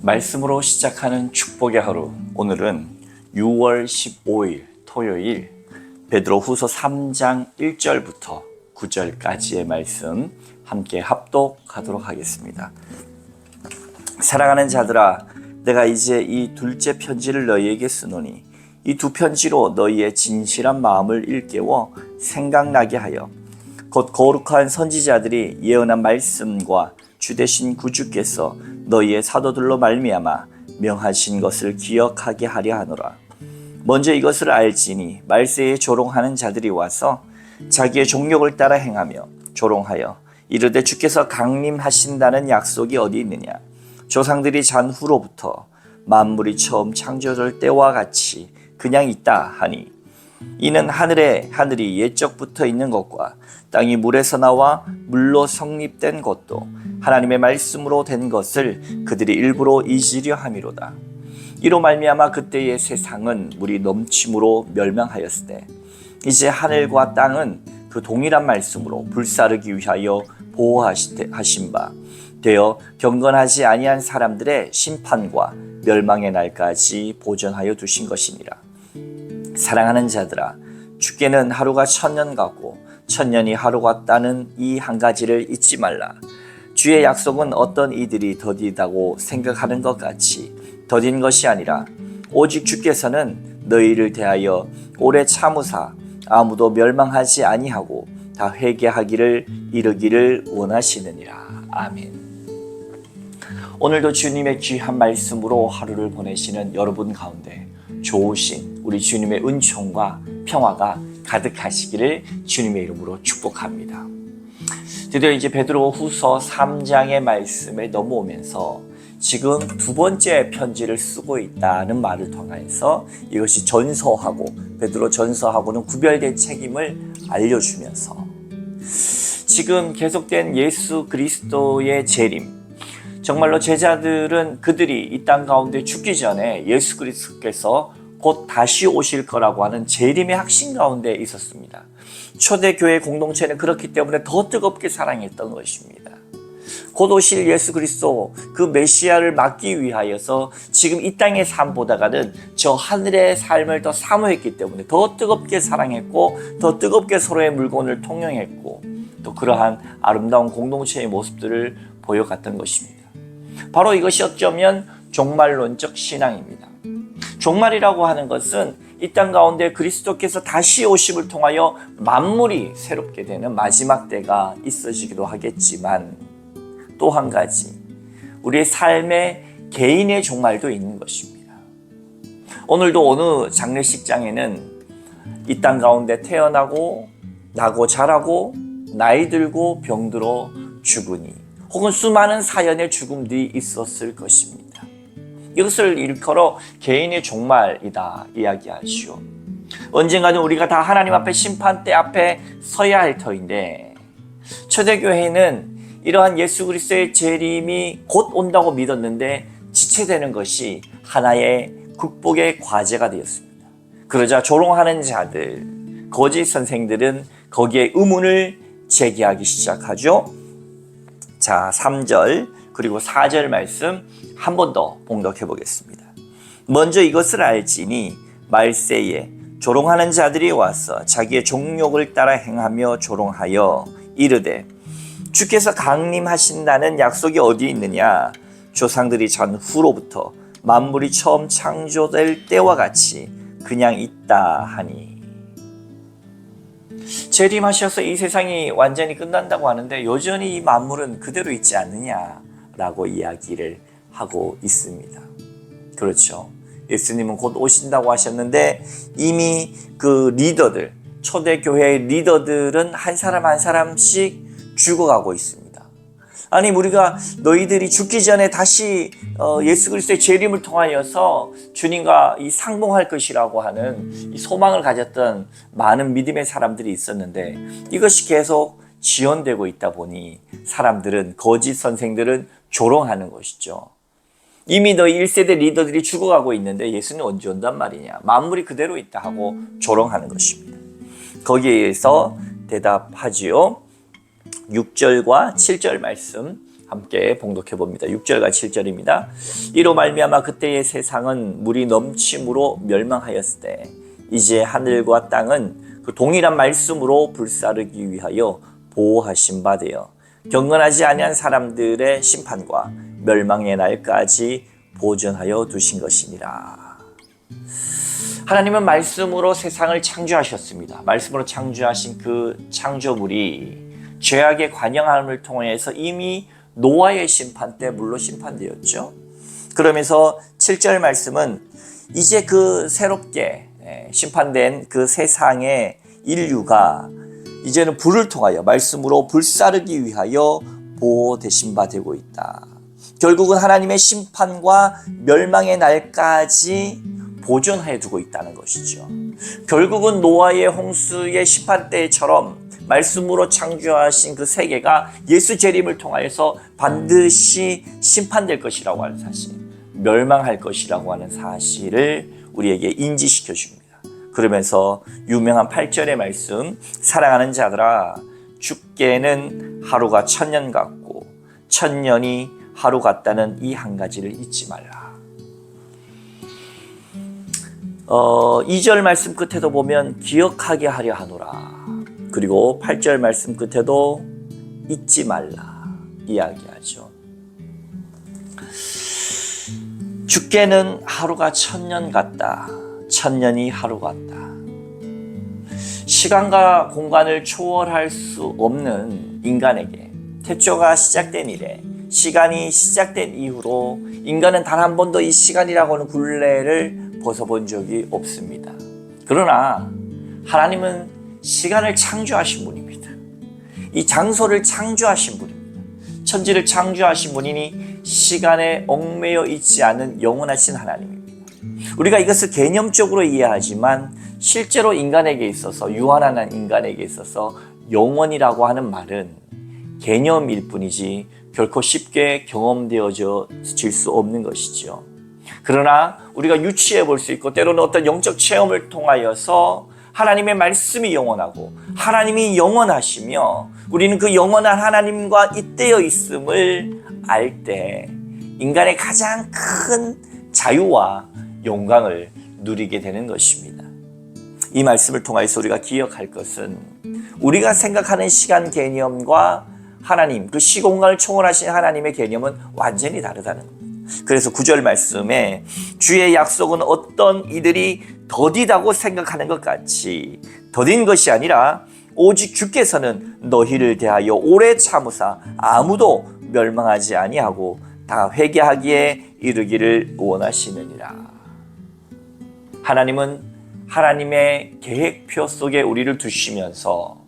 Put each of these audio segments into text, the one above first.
말씀으로 시작하는 축복의 하루. 오늘은 6월 15일 토요일 베드로후서 3장 1절부터 9절까지의 말씀 함께 합독하도록 하겠습니다. 사랑하는 자들아, 내가 이제 이 둘째 편지를 너희에게 쓰노니 이 두 편지로 너희의 진실한 마음을 일깨워 생각나게 하여 곧 거룩한 선지자들이 예언한 말씀과 주되신 구주께서 너희의 사도들로 말미암아 명하신 것을 기억하게 하려 하노라. 먼저 이것을 알지니 말세에 조롱하는 자들이 와서 자기의 종욕을 따라 행하며 조롱하여 이르되 주께서 강림하신다는 약속이 어디 있느냐. 조상들이 잔 후로부터 만물이 처음 창조될 때와 같이 그냥 있다 하니 이는 하늘이 옛적부터 있는 것과 땅이 물에서 나와 물로 성립된 것도 하나님의 말씀으로 된 것을 그들이 일부러 잊으려 함이로다. 이로 말미암아 그때의 세상은 물이 넘침으로 멸망하였으되 이제 하늘과 땅은 그 동일한 말씀으로 불사르기 위하여 보호하신 바 되어 경건하지 아니한 사람들의 심판과 멸망의 날까지 보존하여 두신 것이니라. 사랑하는 자들아, 주께는 하루가 1000년 같고 1000년이 하루 같다는 이 한 가지를 잊지 말라. 주의 약속은 어떤 이들이 더디다고 생각하는 것 같이 더딘 것이 아니라 오직 주께서는 너희를 대하여 오래 참으사 아무도 멸망하지 아니하고 다 회개하기를 이르기를 원하시느니라. 아멘. 오늘도 주님의 귀한 말씀으로 하루를 보내시는 여러분 가운데 좋으신 우리 주님의 은총과 평화가 가득하시기를 주님의 이름으로 축복합니다. 드디어 이제 베드로후서 3장의 말씀에 넘어오면서 지금 두 번째 편지를 쓰고 있다는 말을 통해서 이것이 전서하고 베드로 전서하고는 구별된 책임을 알려주면서 지금 계속된 예수 그리스도의 재림, 정말로 제자들은 그들이 이 땅 가운데 죽기 전에 예수 그리스도께서 곧 다시 오실 거라고 하는 재림의 확신 가운데 있었습니다. 초대교회 공동체는 그렇기 때문에 더 뜨겁게 사랑했던 것입니다. 곧 오실 예수 그리스도 그 메시아를 맞기 위하여서 지금 이 땅의 삶보다는 저 하늘의 삶을 더 사모했기 때문에 더 뜨겁게 사랑했고 더 뜨겁게 서로의 물건을 통용했고 또 그러한 아름다운 공동체의 모습들을 보여갔던 것입니다. 바로 이것이 어쩌면 종말론적 신앙입니다. 종말이라고 하는 것은 이 땅 가운데 그리스도께서 다시 오심을 통하여 만물이 새롭게 되는 마지막 때가 있어지기도 하겠지만 또 한 가지 우리의 삶의 개인의 종말도 있는 것입니다. 오늘도 어느 장례식장에는 이 땅 가운데 태어나고 나고 자라고 나이 들고 병들어 죽으니 혹은 수많은 사연의 죽음들이 있었을 것입니다. 이것을 일컬어 개인의 종말이다 이야기하시오. 언젠가는 우리가 다 하나님 앞에 심판대 앞에 서야 할 터인데 초대교회는 이러한 예수 그리스도의 재림이 곧 온다고 믿었는데 지체되는 것이 하나의 극복의 과제가 되었습니다. 그러자 조롱하는 자들, 거짓 선생들은 거기에 의문을 제기하기 시작하죠. 자, 3절 그리고 4절 말씀 한 번 더 봉독해 보겠습니다. 먼저 이것을 알지니 말세에 조롱하는 자들이 와서 자기의 종욕을 따라 행하며 조롱하여 이르되 주께서 강림하신다는 약속이 어디 있느냐. 조상들이 잔 후로부터 만물이 처음 창조될 때와 같이 그냥 있다 하니. 재림하셔서 이 세상이 완전히 끝난다고 하는데 여전히 이 만물은 그대로 있지 않느냐라고 이야기를 하고 있습니다. 그렇죠. 예수님은 곧 오신다고 하셨는데 이미 그 리더들, 초대교회의 리더들은 한 사람 한 사람씩 죽어가고 있습니다. 아니 우리가 너희들이 죽기 전에 다시 예수 그리스도의 재림을 통하여서 주님과 이 상봉할 것이라고 하는 이 소망을 가졌던 많은 믿음의 사람들이 있었는데 이것이 계속 지연되고 있다 보니 사람들은 거짓 선생들은 조롱하는 것이죠. 이미 너희 1세대 리더들이 죽어가고 있는데 예수는 언제 온단 말이냐. 만물이 그대로 있다 하고 조롱하는 것입니다. 거기에 의해서 대답하지요. 6절과 7절 말씀 함께 봉독해 봅니다. 6절과 7절입니다. 이로 말미암아 그때의 세상은 물이 넘침으로 멸망하였을 때 이제 하늘과 땅은 그 동일한 말씀으로 불사르기 위하여 보호하신 바 되어 경건하지 아니한 사람들의 심판과 멸망의 날까지 보존하여 두신 것이니라. 하나님은 말씀으로 세상을 창조하셨습니다. 말씀으로 창조하신 그 창조물이 죄악의 관영함을 통해서 이미 노아의 심판 때 물로 심판되었죠. 그러면서 7절 말씀은 이제 그 새롭게 심판된 그 세상의 인류가 이제는 불을 통하여 말씀으로 불사르기 위하여 보호되신 바 되고 있다. 결국은 하나님의 심판과 멸망의 날까지 보존해 두고 있다는 것이죠. 결국은 노아의 홍수의 심판 때처럼 말씀으로 창조하신 그 세계가 예수 재림을 통하여서 반드시 심판될 것이라고 하는 사실, 멸망할 것이라고 하는 사실을 우리에게 인지시켜 줍니다. 그러면서 유명한 8절의 말씀, 사랑하는 자들아 죽게는 하루가 1000년 같고 1000년이 하루 같다는 이 한 가지를 잊지 말라. 2절 말씀 끝에도 보면 기억하게 하려 하노라. 그리고 8절 말씀 끝에도 잊지 말라 이야기하죠. 죽게는 하루가 1000년 같다. 1000년이 하루 같다. 시간과 공간을 초월할 수 없는 인간에게 태초가 시작된 이래 시간이 시작된 이후로 인간은 단 한 번도 이 시간이라고 하는 굴레를 벗어본 적이 없습니다. 그러나 하나님은 시간을 창조하신 분입니다. 이 장소를 창조하신 분입니다. 천지를 창조하신 분이니 시간에 얽매여 있지 않은 영원하신 하나님입니다. 우리가 이것을 개념적으로 이해하지만 실제로 인간에게 있어서, 유한한 인간에게 있어서 영원이라고 하는 말은 개념일 뿐이지 결코 쉽게 경험되어질 수 없는 것이죠. 그러나 우리가 유추해 볼 수 있고 때로는 어떤 영적 체험을 통하여서 하나님의 말씀이 영원하고 하나님이 영원하시며 우리는 그 영원한 하나님과 잇대어 있음을 알 때 인간의 가장 큰 자유와 영광을 누리게 되는 것입니다. 이 말씀을 통해서 우리가 기억할 것은 우리가 생각하는 시간 개념과 하나님, 그 시공간을 초월하신 하나님의 개념은 완전히 다르다는 겁니다. 그래서 9절 말씀에 주의 약속은 어떤 이들이 더디다고 생각하는 것 같이 더딘 것이 아니라 오직 주께서는 너희를 대하여 오래 참으사 아무도 멸망하지 아니하고 다 회개하기에 이르기를 원하시느니라. 하나님은 하나님의 계획표 속에 우리를 두시면서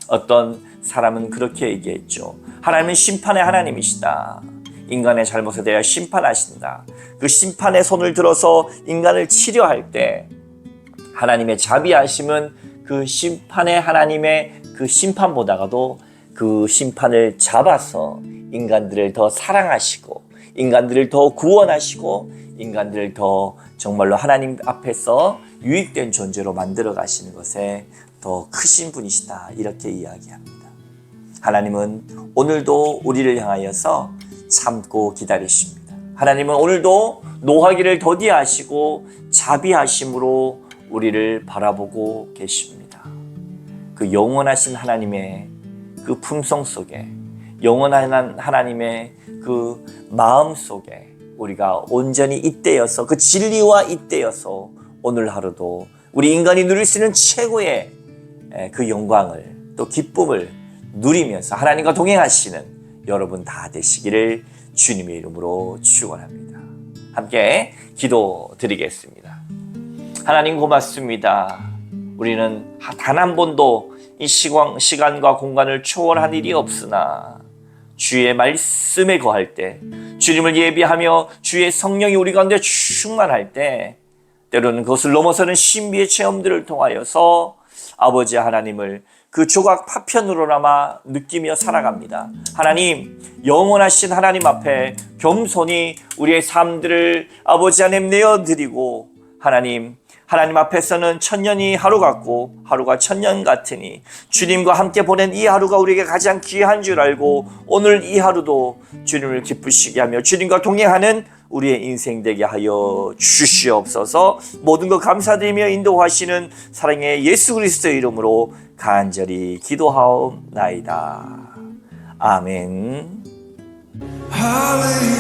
어떤 사람은 그렇게 얘기했죠. 하나님은 심판의 하나님이시다. 인간의 잘못에 대하여 심판하신다. 그 심판의 손을 들어서 인간을 치료할 때 하나님의 자비하심은 그 심판의 하나님의 그 심판보다도 그 심판을 잡아서 인간들을 더 사랑하시고 인간들을 더 구원하시고 인간들을 더 정말로 하나님 앞에서 유익된 존재로 만들어 가시는 것에 더 크신 분이시다. 이렇게 이야기합니다. 하나님은 오늘도 우리를 향하여서 참고 기다리십니다. 하나님은 오늘도 노하기를 더디하시고 자비하심으로 우리를 바라보고 계십니다. 그 영원하신 하나님의 그 품성 속에, 영원한 하나님의 그 마음 속에 우리가 온전히 잇대어서 그 진리와 잇대어서 오늘 하루도 우리 인간이 누릴 수 있는 최고의 그 영광을 또 기쁨을 누리면서 하나님과 동행하시는 여러분 다 되시기를 주님의 이름으로 축원합니다. 함께 기도드리겠습니다. 하나님 고맙습니다. 우리는 단 한 번도 이 시간과 공간을 초월한 일이 없으나 주의 말씀에 거할 때, 주님을 예비하며 주의 성령이 우리 가운데 충만할 때 때로는 그것을 넘어서는 신비의 체험들을 통하여서 아버지 하나님을 그 조각 파편으로나마 느끼며 살아갑니다. 하나님, 영원하신 하나님 앞에 겸손히 우리의 삶들을 아버지 하나님 내어드리고 하나님, 하나님 앞에서는 천년이 하루 같고 하루가 천년 같으니 주님과 함께 보낸 이 하루가 우리에게 가장 귀한 줄 알고 오늘 이 하루도 주님을 기쁘시게 하며 주님과 동행하는 우리의 인생 되게 하여 주시옵소서. 모든 것 감사드리며 인도하시는 사랑의 예수 그리스도의 이름으로 간절히 기도하옵나이다. 아멘. Hallelujah.